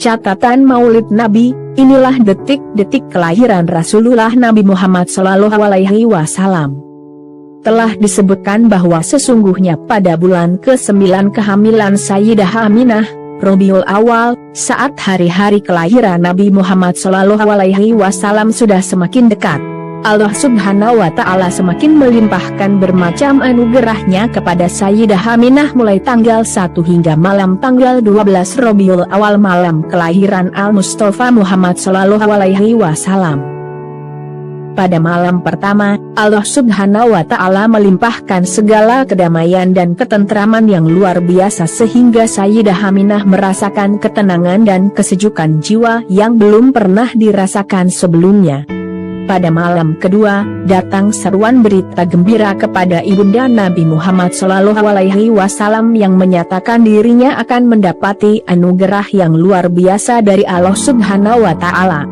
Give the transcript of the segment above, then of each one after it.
Catatan Maulid Nabi, inilah detik-detik kelahiran Rasulullah Nabi Muhammad SAW. Telah disebutkan bahwa sesungguhnya pada bulan ke-9 kehamilan Sayyidah Aminah, Rabiul Awal, saat hari-hari kelahiran Nabi Muhammad SAW sudah semakin dekat, Allah Subhanahu wa Ta'ala semakin melimpahkan bermacam anugerahnya kepada Sayyidah Aminah mulai tanggal 1 hingga malam tanggal 12 Rabiul Awal, malam kelahiran Al-Mustafa Muhammad SAW. Pada malam pertama, Allah Subhanahu wa Ta'ala melimpahkan segala kedamaian dan ketentraman yang luar biasa sehingga Sayyidah Aminah merasakan ketenangan dan kesejukan jiwa yang belum pernah dirasakan sebelumnya. Pada malam kedua, datang seruan berita gembira kepada Ibunda Nabi Muhammad SAW yang menyatakan dirinya akan mendapati anugerah yang luar biasa dari Allah Subhanahu wa Ta'ala.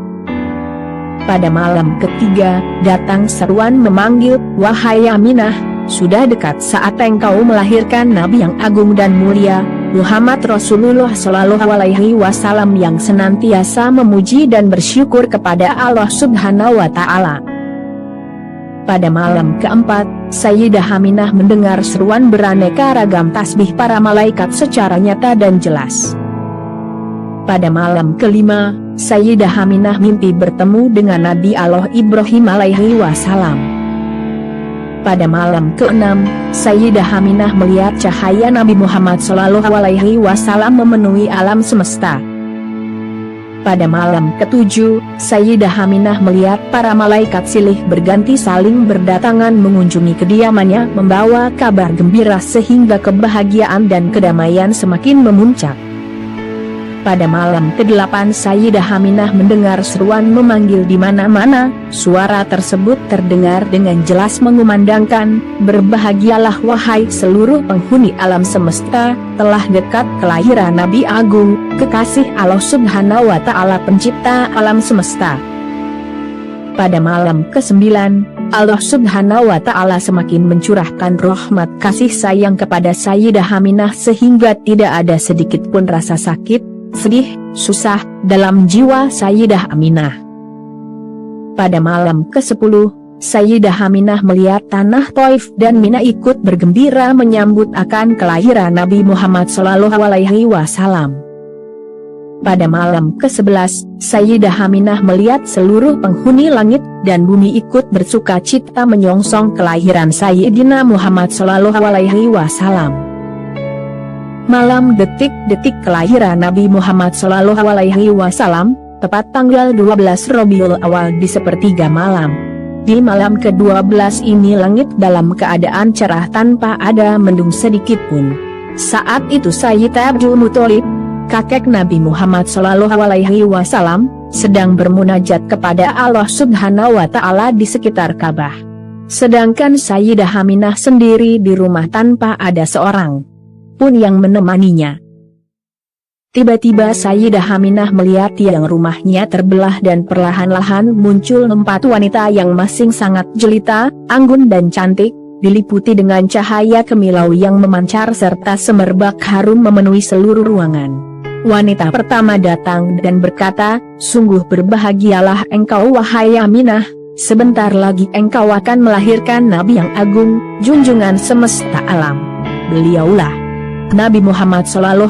Pada malam ketiga, datang seruan memanggil, "Wahai Aminah, sudah dekat saat engkau melahirkan Nabi yang agung dan mulia, Muhammad Rasulullah SAW yang senantiasa memuji dan bersyukur kepada Allah Subhanahu wa Ta'ala." Pada malam keempat, Sayyidah Aminah mendengar seruan beraneka ragam tasbih para malaikat secara nyata dan jelas. Pada malam kelima, Sayyidah Aminah mimpi bertemu dengan Nabi Allah Ibrahim alaihi wassalam. Pada malam ke-6, Sayyidah Aminah melihat cahaya Nabi Muhammad SAW memenuhi alam semesta. Pada malam ke-7, Sayyidah Aminah melihat para malaikat silih berganti saling berdatangan mengunjungi kediamannya membawa kabar gembira sehingga kebahagiaan dan kedamaian semakin memuncak. Pada malam ke-8 Sayyidah Aminah mendengar seruan memanggil di mana-mana. Suara tersebut terdengar dengan jelas mengumandangkan, "Berbahagialah wahai seluruh penghuni alam semesta, telah dekat kelahiran Nabi Agung, kekasih Allah Subhanahu wa Ta'ala pencipta alam semesta." Pada malam ke-9, Allah Subhanahu wa Ta'ala semakin mencurahkan rahmat kasih sayang kepada Sayyidah Aminah sehingga tidak ada sedikit pun rasa sakit, sedih, susah dalam jiwa Sayyidah Aminah. Pada malam ke-10, Sayyidah Aminah melihat tanah Taif dan Mina ikut bergembira menyambut akan kelahiran Nabi Muhammad SAW. Pada malam ke-11, Sayyidah Aminah melihat seluruh penghuni langit dan bumi ikut bersuka cita menyongsong kelahiran Sayyidina Muhammad SAW. Malam detik-detik kelahiran Nabi Muhammad SAW, tepat tanggal 12 Rabiul Awal di sepertiga malam. Di malam ke-12 ini langit dalam keadaan cerah tanpa ada mendung sedikit pun. Saat itu Sayyid Abdul Muthalib, kakek Nabi Muhammad SAW, sedang bermunajat kepada Allah Subhanahu wa Ta'ala di sekitar Ka'bah. Sedangkan Sayyidah Aminah sendiri di rumah tanpa ada seorang pun yang menemaninya. Tiba-tiba Sayyidah Aminah melihat tiang rumahnya terbelah dan perlahan-lahan muncul 4 wanita yang masing sangat jelita, anggun dan cantik, diliputi dengan cahaya kemilau yang memancar serta semerbak harum memenuhi seluruh ruangan. Wanita pertama datang dan berkata, "Sungguh berbahagialah engkau wahai Aminah, sebentar lagi engkau akan melahirkan Nabi yang agung, junjungan semesta alam. Beliaulah Nabi Muhammad SAW.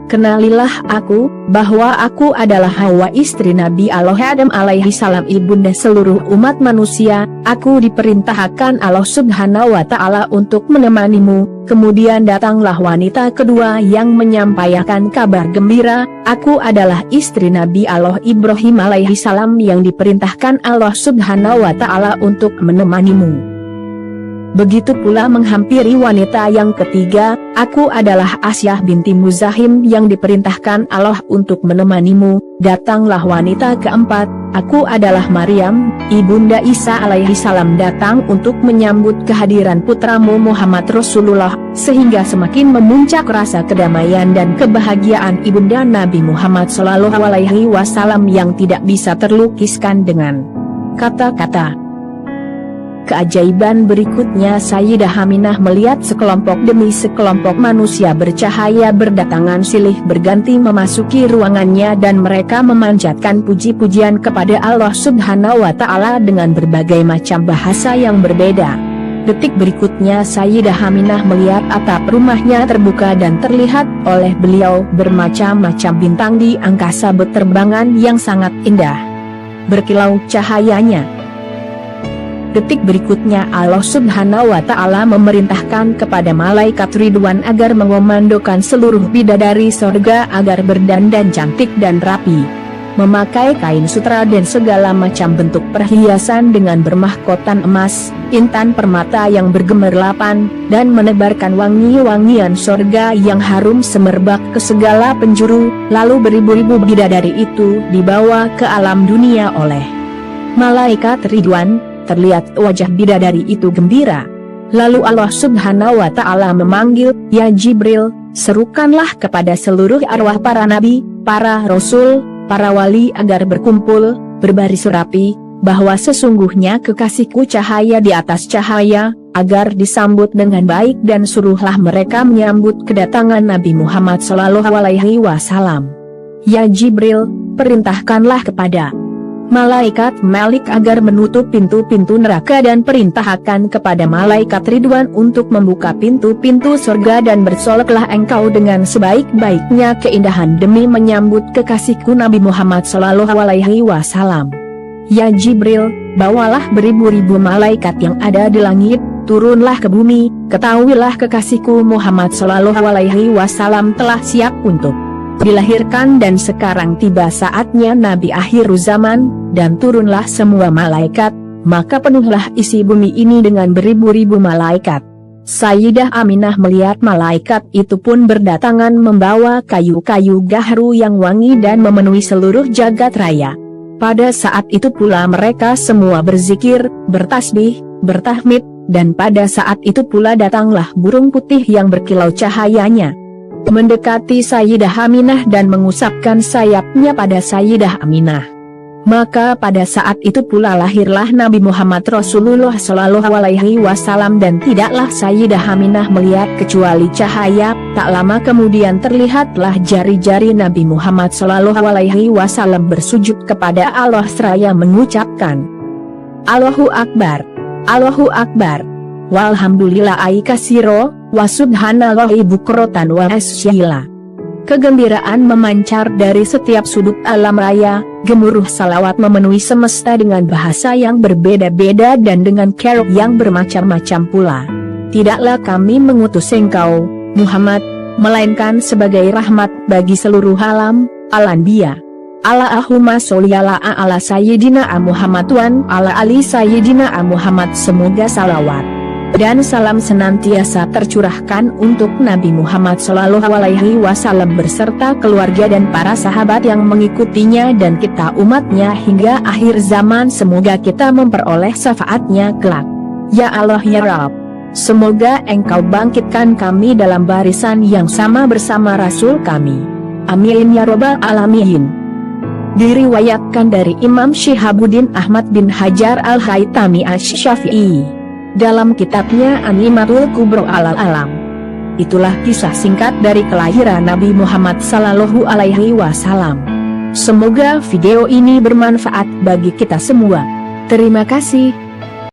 Kenalilah aku, bahwa aku adalah Hawa istri Nabi Allah Adam alaihi salam ibunda seluruh umat manusia. Aku diperintahkan Allah Subhanahu wa Ta'ala untuk menemanimu." Kemudian datanglah wanita kedua yang menyampaikan kabar gembira, "Aku adalah istri Nabi Allah Ibrahim alaihi salam yang diperintahkan Allah Subhanahu wa Ta'ala untuk menemanimu." Begitu pula menghampiri wanita yang ketiga, "Aku adalah Asyah binti Muzahim yang diperintahkan Allah untuk menemanimu." Datanglah wanita keempat, "Aku adalah Maryam, ibunda Isa alaihi salam datang untuk menyambut kehadiran putramu Muhammad Rasulullah." Sehingga semakin memuncak rasa kedamaian dan kebahagiaan ibunda Nabi Muhammad SAW yang tidak bisa terlukiskan dengan kata-kata. Keajaiban berikutnya, Sayyidah Aminah melihat sekelompok demi sekelompok manusia bercahaya berdatangan silih berganti memasuki ruangannya dan mereka memanjatkan puji-pujian kepada Allah Subhanahu wa Ta'ala dengan berbagai macam bahasa yang berbeda. Detik berikutnya Sayyidah Aminah melihat atap rumahnya terbuka dan terlihat oleh beliau bermacam-macam bintang di angkasa beterbangan yang sangat indah, berkilau cahayanya. Detik berikutnya Allah Subhanahu wa Ta'ala memerintahkan kepada malaikat Ridwan agar mengomandokan seluruh bidadari sorga agar berdandan cantik dan rapi, memakai kain sutra dan segala macam bentuk perhiasan dengan bermahkotan emas, intan permata yang bergemerlapan, dan menebarkan wangi-wangian sorga yang harum semerbak ke segala penjuru. Lalu beribu-ribu bidadari itu dibawa ke alam dunia oleh malaikat Ridwan. Terlihat wajah bidadari itu gembira. Lalu Allah Subhanahu wa Ta'ala memanggil, "Ya Jibril, serukanlah kepada seluruh arwah para nabi, para rasul, para wali agar berkumpul, berbaris rapi, bahwa sesungguhnya kekasihku cahaya di atas cahaya, agar disambut dengan baik dan suruhlah mereka menyambut kedatangan Nabi Muhammad SAW. Ya Jibril, perintahkanlah kepada malaikat Malik agar menutup pintu-pintu neraka dan perintahkan kepada malaikat Ridwan untuk membuka pintu-pintu surga dan bersoleklah engkau dengan sebaik-baiknya keindahan demi menyambut kekasihku Nabi Muhammad SAW. Ya Jibril, bawalah beribu-ribu malaikat yang ada di langit, turunlah ke bumi, ketahuilah kekasihku Muhammad SAW telah siap untuk dilahirkan dan sekarang tiba saatnya Nabi akhir zaman, dan turunlah semua malaikat, maka penuhlah isi bumi ini dengan beribu-ribu malaikat. Sayyidah Aminah melihat malaikat itu pun berdatangan membawa kayu-kayu gahru yang wangi dan memenuhi seluruh jagat raya. Pada saat itu pula mereka semua berzikir, bertasbih, bertahmid, dan pada saat itu pula datanglah burung putih yang berkilau cahayanya, mendekati Sayyidah Aminah dan mengusapkan sayapnya pada Sayyidah Aminah. Maka pada saat itu pula lahirlah Nabi Muhammad Rasulullah SAW dan tidaklah Sayyidah Aminah melihat kecuali cahaya. Tak lama kemudian terlihatlah jari-jari Nabi Muhammad SAW bersujud kepada Allah seraya mengucapkan, Allahu Akbar, Allahu Akbar, walhamdulillahi katsiro, wa subhanallahi bukrotan wa asyila. Kegembiraan memancar dari setiap sudut alam raya, gemuruh salawat memenuhi semesta dengan bahasa yang berbeda-beda dan dengan kerok yang bermacam-macam pula. Tidaklah kami mengutus engkau, Muhammad, melainkan sebagai rahmat bagi seluruh alam, al-anbiya. Allahumma sholli ala sayyidina Muhammad wa ala ali sayyidina Muhammad. Semoga salawat dan salam senantiasa tercurahkan untuk Nabi Muhammad SAW berserta keluarga dan para sahabat yang mengikutinya dan kita umatnya hingga akhir zaman. Semoga kita memperoleh syafaatnya kelak. Ya Allah ya Rabb, semoga engkau bangkitkan kami dalam barisan yang sama bersama Rasul kami. Amin ya Rabbal Alamin. Diriwayatkan dari Imam Syihabuddin Ahmad bin Hajar Al-Haytami Asy-Syafi'i dalam kitabnya An-Ni'matul Kubra alal Alam. Itulah kisah singkat dari kelahiran Nabi Muhammad SAW. Semoga video ini bermanfaat bagi kita semua. Terima kasih.